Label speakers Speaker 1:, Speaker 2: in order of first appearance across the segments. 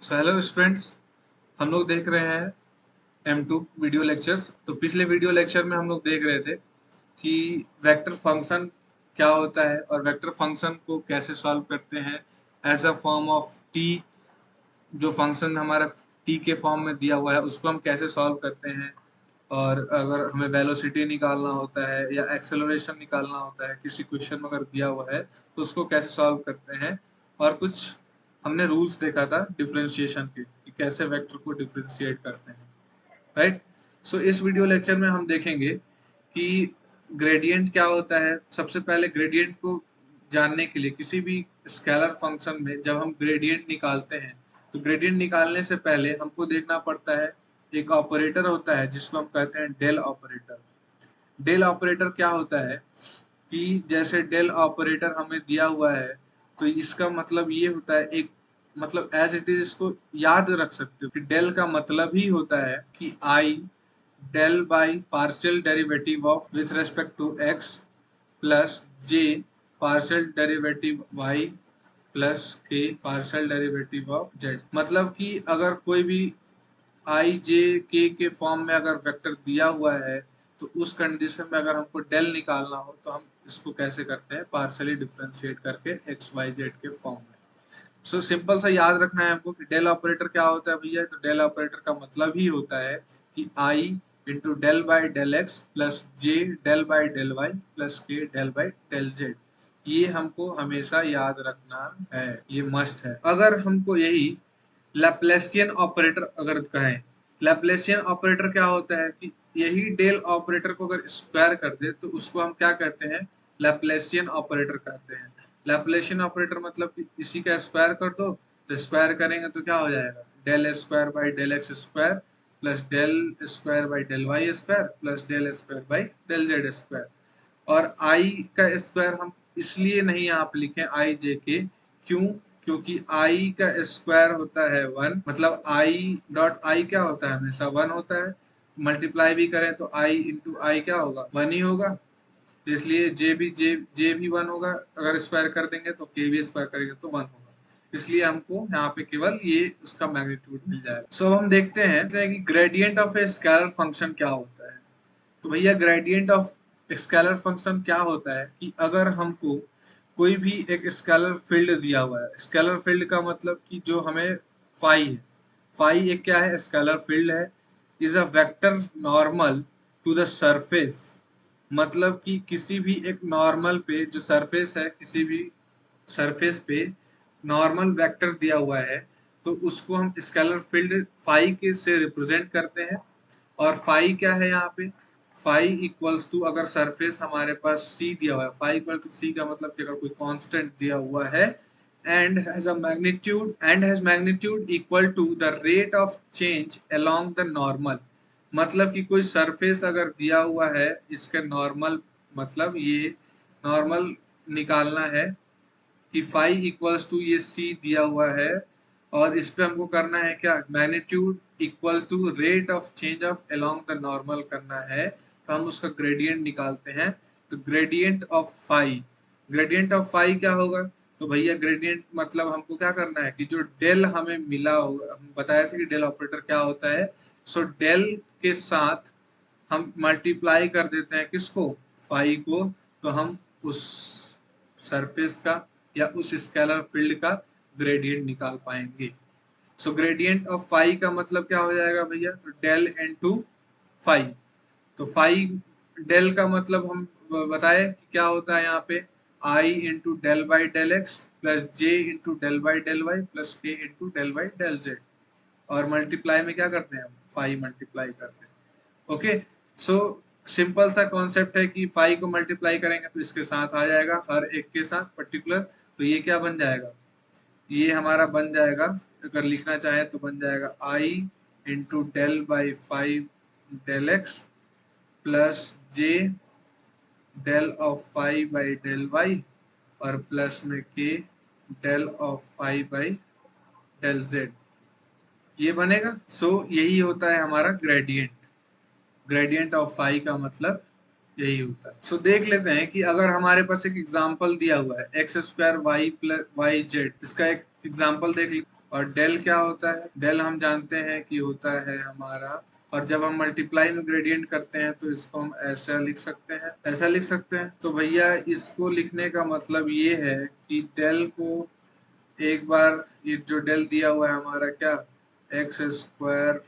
Speaker 1: So hello students, हम लोग देख रहे हैं M2 वीडियो लेक्चर्स। तो पिछले वीडियो लेक्चर में हम लोग देख रहे थे कि वेक्टर फंक्शन क्या होता है और वेक्टर फंक्शन को कैसे सॉल्व करते हैं as a form of t. जो फंक्शन हमारा टी के फॉर्म में दिया हुआ है उसको हम कैसे सॉल्व करते हैं, और अगर हमें वेलोसिटी निकालना होता है या एक्सेलरेशन निकालना होता है किसी क्वेश्चन में अगर दिया हुआ है तो उसको कैसे सॉल्व करते हैं। और कुछ हमने रूल्स देखा था डिफरेंशिएशन के कि कैसे वेक्टर को डिफरेंशिएट करते हैं, राइट। सो इस वीडियो लेक्चर में हम देखेंगे कि ग्रेडियंट क्या होता है। सबसे पहले ग्रेडियंट को जानने के लिए किसी भी स्केलर फंक्शन में जब हम ग्रेडियंट निकालते हैं तो ग्रेडियंट निकालने से पहले हमको देखना पड़ता है, एक ऑपरेटर होता है जिसको हम कहते हैं डेल ऑपरेटर। डेल ऑपरेटर क्या होता है कि जैसे डेल ऑपरेटर हमें दिया हुआ है तो इसका मतलब ये होता है, एक मतलब एज इट इज इसको याद रख सकते हो कि डेल का मतलब ही होता है कि i del by partial derivative of with respect to x plus j partial derivative y plus k partial derivative of z. मतलब कि अगर कोई भी आई जे के फॉर्म में अगर वेक्टर दिया हुआ है तो उस कंडीशन में अगर हमको डेल निकालना हो तो हम इसको कैसे करते हैं, पार्शियली डिफरेंशिएट करके एक्स वाई जेड के फॉर्म में। सो सिंपल सा याद रखना है हमको कि डेल ऑपरेटर क्या होता है भैया। तो डेल ऑपरेटर का मतलब ही होता है कि i into del by del x plus j del by del y plus k del by del z. ये हमको हमेशा याद रखना है, ये मस्ट है। अगर हमको यही लैप्लासियन ऑपरेटर अगर कहें, लैप्लासियन ऑपरेटर क्या होता है कि यही डेल ऑपरेटर को अगर स्क्वायर कर दे तो उसको हम क्या कहते हैं, लैप्लासियन ऑपरेटर कहते हैं। लैप्लासियन ऑपरेटर मतलब कि इसी का स्क्वायर कर दो, तो स्क्वायर करेंगे तो क्या हो जाएगा, del square by del x square plus del square by del y square plus del square by del z square. और आई का स्क्वायर हम इसलिए नहीं यहाँ पे लिखे आई जे के, क्यों, क्योंकि आई का स्क्वायर होता है वन, मतलब आई डॉट आई क्या होता है, हमेशा वन होता है। मल्टीप्लाई भी करें तो आई इंटू आई क्या होगा, वन ही होगा। इसलिए जे भी वन होगा, अगर स्क्वायर कर देंगे तो के भी स्क्वायर करेंगे तो वन होगा। इसलिए हमको यहाँ पे केवल ये उसका मैग्नीट्यूड मिल जाएगा। सो हम देखते हैं कि gradient of a scalar function क्या होता है। तो भैया ग्रेडियंट ऑफ स्केलर फंक्शन क्या होता है कि अगर हमको कोई भी एक स्केलर फील्ड दिया हुआ है, स्केलर फील्ड का मतलब कि जो हमें फाई है, फाई एक क्या है, स्केलर फील्ड है, is a vector normal to the surface. मतलब कि किसी भी एक नॉर्मल पे, जो सरफेस है किसी भी सरफेस पे नॉर्मल वेक्टर दिया हुआ है तो उसको हम स्केलर फील्ड फाई के से रिप्रेजेंट करते हैं। और फाई क्या है यहाँ पे, फाई इक्वल्स टू, अगर सरफेस हमारे पास सी दिया हुआ है, फाई इक्वल टू सी का मतलब कि अगर कोई कांस्टेंट दिया हुआ है and has magnitude equal to the rate of change along the normal. मतलब कि कोई सरफेस अगर दिया हुआ है, इसके नॉर्मल मतलब ये नॉर्मल निकालना है कि फाई इक्वल्स टू ये सी दिया हुआ है और इस पे हमको करना है क्या, magnitude equal to rate of change of along the normal करना है, तो हम उसका ग्रेडियंट निकालते हैं। तो gradient of phi, gradient of phi क्या होगा, तो भैया ग्रेडियंट मतलब हमको क्या करना है कि जो डेल हमें मिला होगा, हम बताया था कि डेल ऑपरेटर क्या होता है। सो डेल के साथ हम मल्टीप्लाई कर देते हैं किसको, फाई को, तो हम उस सरफेस का या उस स्केलर फील्ड का ग्रेडियंट निकाल पाएंगे। सो ग्रेडियंट ऑफ फाई का मतलब क्या हो जाएगा भैया, तो डेल इनटू फाई। तो फाई डेल का मतलब हम बताए कि क्या होता है यहाँ पे, i into del by del x plus j into del by del y plus k into del by del z. और मल्टीप्लाई में क्या करते हैं हम, फाई मल्टीप्लाई करते हैं। ओके, सो सिंपल सा कॉन्सेप्ट है कि फाई को मल्टीप्लाई करेंगे तो इसके साथ आ जाएगा, हर एक के साथ पर्टिकुलर। तो ये क्या बन जाएगा, ये हमारा बन जाएगा, अगर लिखना चाहे तो बन जाएगा i into del by five del x plus j del of five by del y और प्लस में k del of five by del z, ये बनेगा। सो यही होता है हमारा ग्रेडियंट। ग्रेडियंट ऑफ फाई का मतलब यही होता है। सो देख लेते हैं कि अगर हमारे पास एक एग्जांपल दिया हुआ है x square y plus y z, इसका एक एग्जांपल देख लीजिए। और डेल क्या होता है, डेल हम जानते हैं कि होता है हमारा, और जब हम मल्टीप्लाई में ग्रेडियंट करते हैं तो इसको हम ऐसा लिख सकते हैं, ऐसा लिख सकते हैं। तो भैया इसको लिखने का मतलब ये है कि डेल को एक बार, ये जो डेल दिया हुआ है हमारा क्या, एक्स स्क्वायर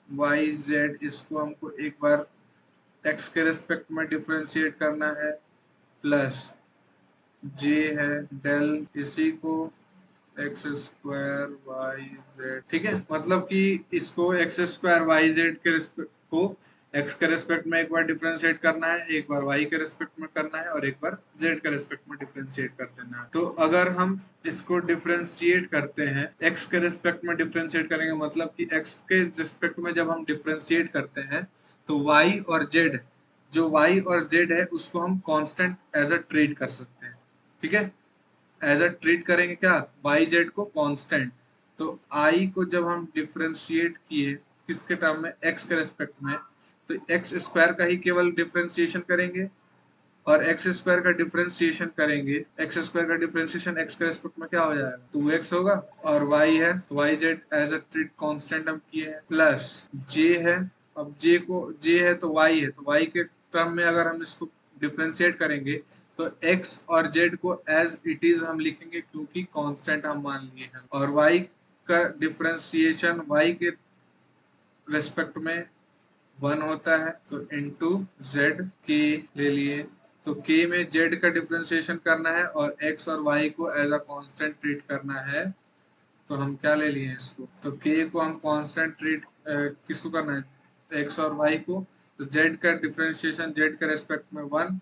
Speaker 1: वाई जेड, इसको हमको एक बार एक्स के रेस्पेक्ट में डिफ्रेंशिएट करना है, प्लस जे है डेल इसी को एक्स स्क्वायर वाई जेड, ठीक है। मतलब कि इसको एक्स स्क्वायर वाई जेड के रेस्पेक्ट को एक्स के रेस्पेक्ट में एक बार डिफरेंशिएट करना है, एक बार वाई के रेस्पेक्ट में करना है, और एक बार जेड के रेस्पेक्ट में डिफरेंशिएट कर देना है। तो अगर हम इसको डिफरेंशिएट करते हैं, एक्स के रेस्पेक्ट में डिफरेंशिएट करेंगे, मतलब कि एक्स के रेस्पेक्ट में जब हम डिफरेंशिएट करते हैं तो वाई और जेड, जो वाई और जेड है उसको हम कांस्टेंट एज अ ट्रीट कर सकते हैं, ठीक है। एज अ ट्रीट करेंगे क्या, वाई जेड को कांस्टेंट। तो आई को जब हम डिफरेंशिएट किए किसके टर्म में, एक्स के रेस्पेक्ट में, तो एक्स स्क्वायर का ही केवल डिफरेंशिएशन करेंगे, और एक्स स्क्वायर का डिफरेंशिएशन करेंगे, एक्स स्क्वायर का डिफरेंशिएशन एक्स के रेस्पेक्ट में क्या हो जाएगा, 2x होगा, और y है y z as a treat constant हम किए हैं, प्लस j है, अब j है तो y है, तो y के टर्म में अगर हम इसको डिफरेंशिएट करेंगे तो x और z को एज इट इज हम लिखेंगे क्योंकि कांस्टेंट हम मान लिए हैं, और y का डिफरेंशिएशन y के रेस्पेक्ट में 1 होता है, तो इनटू जेड के ले लिए, तो k में z का डिफरेंशिएशन करना है और x और y को एज अ कांस्टेंट ट्रीट करना है, तो हम क्या ले लिए इसको, तो k को हम कांस्टेंट ट्रीट किसको करना है, x और y को, तो z का डिफरेंशिएशन z के रेस्पेक्ट में 1,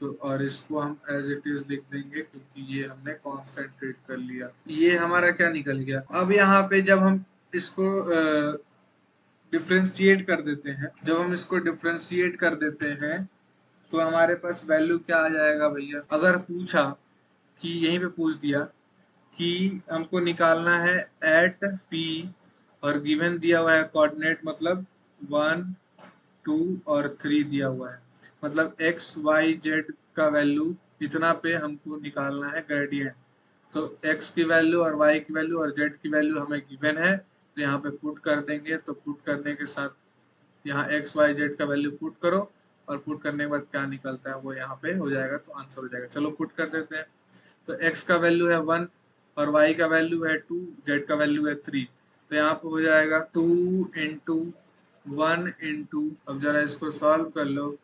Speaker 1: तो और इसको हम एज इट इज लिख देंगे क्योंकि ये हमने कांस्टेंट ट्रीट कर लिया। ये हमारा क्या निकल गया। अब यहाँ पे जब हम इसको डिफ्रेंशिएट कर देते हैं, जब हम इसको डिफ्रेंशिएट कर देते हैं तो हमारे पास वैल्यू क्या आ जाएगा भैया, अगर पूछा कि यहीं पे पूछ दिया कि हमको निकालना है एट पी, और गिवन दिया हुआ है कोऑर्डिनेट, मतलब 1 2 और 3 दिया हुआ है, मतलब एक्स वाई जेड का वैल्यू इतना पे हमको निकालना है ग्रेडियंट, तो x की वैल्यू और y की वैल्यू और z की वैल्यू हमें गिवन है, तो यहाँ पे पुट कर देंगे, तो पुट करने के साथ यहाँ x y z का वैल्यू पुट करो, और पुट करने के बाद क्या निकलता है वो यहाँ पे हो जाएगा, तो आंसर हो जाएगा। चलो पुट कर देते हैं, तो x का वैल्यू है 1 और y का वैल्यू है 2, z का वैल्यू है 3, तो यहाँ पे हो जाएगा 2 इंटू 1 इंटू, अब जरा इसको सॉल्व कर लो,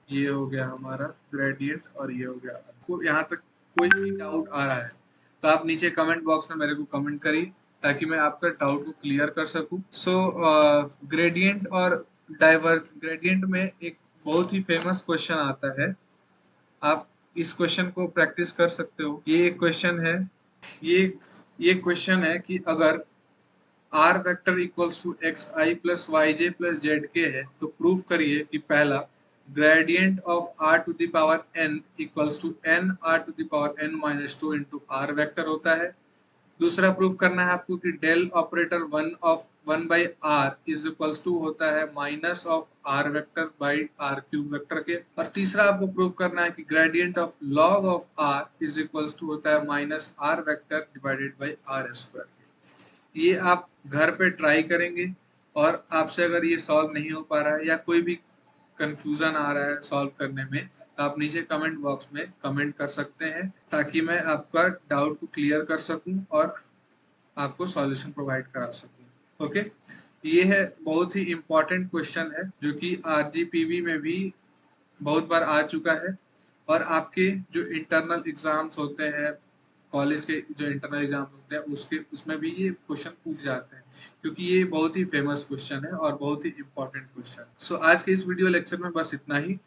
Speaker 1: ये हो गया हमारा ग्रेडियंट और ये हो गया। आपको यहाँ तक कोई भी डाउट आ रहा है तो आप नीचे कमेंट बॉक्स में मेरे को कमेंट करिए ताकि मैं आपका डाउट को क्लियर कर सकूं। सो ग्रेडियंट और ग्रेडियंट में एक बहुत ही फेमस क्वेश्चन आता है, आप इस क्वेश्चन को प्रैक्टिस कर सकते हो। ये एक क्वेश्चन है, ये ये क्वेश्चन है कि अगर r vector equals to x i plus y j plus z k है तो प्रूव करिए कि पहला gradient of r to the power n equals to n r to the power n minus two into r vector होता है। दूसरा prove करना है आपको कि del operator one by r is equals to होता है minus of r vector by r cube vector के। और तीसरा आपको प्रूव करना है कि gradient of log of r is equals to होता है minus r vector divided by r square. ये आप घर पे ट्राई करेंगे, और आपसे अगर ये सॉल्व नहीं हो पा रहा है या कोई भी कंफ्यूजन आ रहा है सॉल्व करने में, तो आप नीचे कमेंट बॉक्स में कमेंट कर सकते हैं ताकि मैं आपका डाउट को क्लियर कर सकूं और आपको सॉल्यूशन प्रोवाइड करा सकूं। ओके, ये है बहुत ही इम्पोर्टेंट क्वेश्चन है जो कि आरजीपीवी में भी बहुत बार आ चुका है, और आपके जो इंटरनल एग्जाम्स होते हैं, कॉलेज के जो इंटरनल एग्जाम होते हैं उसमें भी ये क्वेश्चन पूछ जाते हैं क्योंकि ये बहुत ही फेमस क्वेश्चन है और बहुत ही इम्पोर्टेंट क्वेश्चन। सो आज के इस वीडियो लेक्चर में बस इतना ही,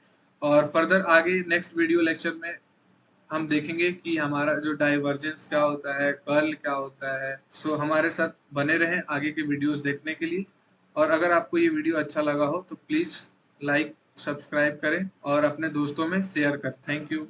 Speaker 1: और फर्दर आगे नेक्स्ट वीडियो लेक्चर में हम देखेंगे कि हमारा जो डाइवर्जेंस क्या होता है, कर्ल क्या होता है। सो हमारे साथ बने रहें आगे के वीडियोस देखने के लिए, और अगर आपको ये वीडियो अच्छा लगा हो तो प्लीज़ लाइक सब्सक्राइब करें और अपने दोस्तों में शेयर करें। Thank you.